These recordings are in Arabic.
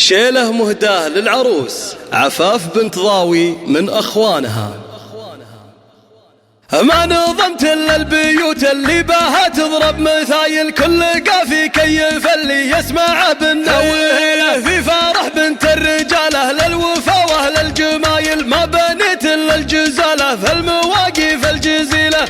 شيله مهداه للعروس عفاف بنت ضاوي من أخوانها. ما نظمت إلا البيوت اللي باها تضرب مثايل، كل قافي كيف اللي يسمع بالنويله. في فرح بنت الرجال أهل الوفا وأهل الجمايل، ما بنيت إلا الجزالة في المواقف الجزيلة.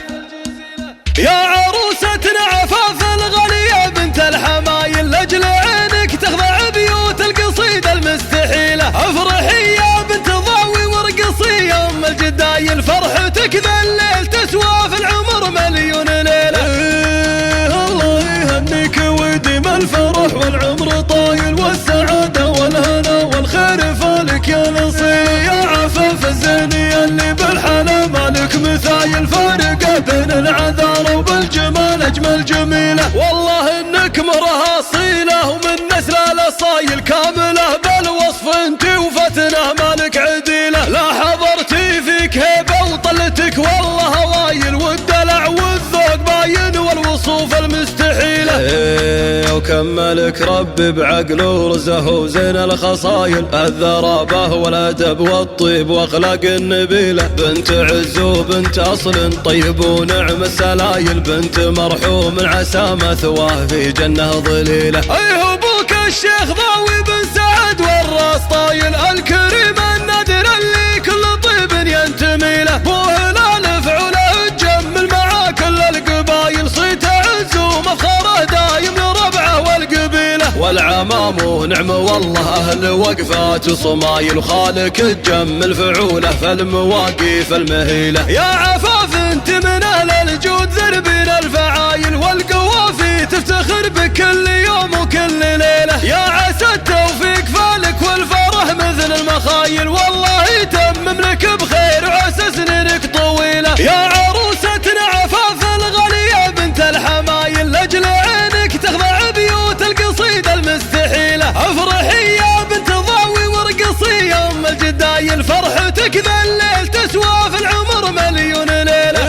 يا عروستنا عفاف الغالية بنت الحمايل، لأجل عينك تخضع بيوت القصيدة المستحيلة. افرحي يا بنت ضاوي وارقصي يا ام الجدايل، فرحتك ذا الليل تسوى في العمر مليون ليلة. الله يهنيك ويديم الفرح والعمر طايل، والسعادة والهنا والخير فالك يا نصير. يا عفاف الزيني اللي بالحلا مالك مثايل، فارقة بين العذارى وبالجمال اجمل جميلة. والله انك مرها اصيلة ومن نسل الاصايل كاملة، بالوصف انت وفتنه مالك عديلة. لا حضرتي فيك هيبة وطلتك والله هوايل، والدلع والذوق باين والوصوف المستحيلة. وكملك ربي بعقله ورزه وزين الخصايل، الذرابة والادب والطيب واخلاق النبيلة. بنت عز وبنت اصل طيب ونعم السلايل، بنت مرحوم عسى مثواه في جنة ظليلة. ايه ابوك الشيخ ضاوي بن سعد والراس طايل، الكريم النادر اللي كل طيب ينتمي له. بو هلال فعله تجمل مع كل القبايل، صيت عز ومفخره دايم لربعه والقبيله. والعمام ونعم والله اهل وقفات وصمايل، وخالك تجمل فعوله في المواقف المهيله. يا عفاف انت من اهل الجود ذربين الفعايل، والقوافي تفتخر بكل يوم وكل ليله. يا عسى التوفيق فالك والفرح مثل المخايل، والله يتمم لك بخير وعسى سنينك طويله. يا عروستنا عفاف الغالية بنت الحمايل، لاجل عينك تخضع بيوت القصيدة المستحيلة. افرحي يا بنت ضاوي وارقصي يا ام الجدايل، فرحتك ذا الليل تسوى في العمر مليون ليلة.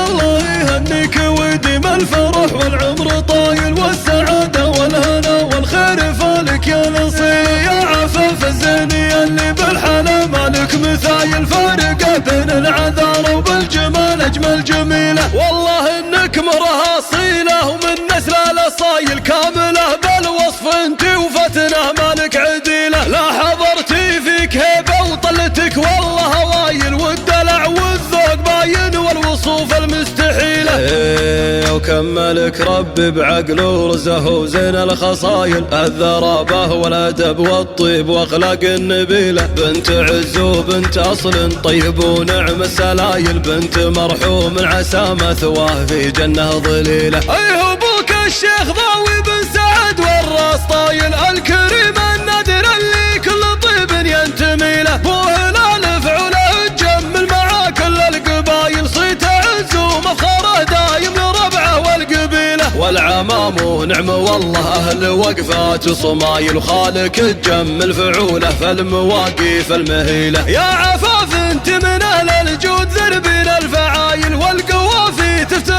الله يهنيك ويديم الفرح والعمر طايل، والسعادة والهنا والخير فالك يا نصير. يا عفاف الزيني اللي بالحلا مالك مثايل، فارقة بين العذارى وبالجمال اجمل جميلة. والله انك مرها اصيلة ومن نسل الاصايل كاملة، بالوصف انت وفتنه مالك عديلة. لا حضرتي فيك هيبة وطلتك والله هوايل، والدلع والذوق باين والوصوف المستحيلة. وكملك ربي بعقله ورزه وزين الخصايل، الذرابة والادب والطيب واخلاق النبيلة. بنت عز وبنت اصل طيب ونعم السلايل، بنت مرحوم عسى مثواه في جنة ظليلة. ايه ابوك الشيخ ضاوي بن سعد والراس طايل، الكريم النادر اللي كل طيب ينتمي له. بو هلال فعله تجمل مع كل القبايل، صيت عز ومفخره دايم لربعه والقبيله. والعمام ونعم والله اهل وقفات وصمايل، وخالك تجمل فعوله في المواقف المهيله. يا عفاف انت من اهل الجود ذربين الفعايل، والقوافي تفتخر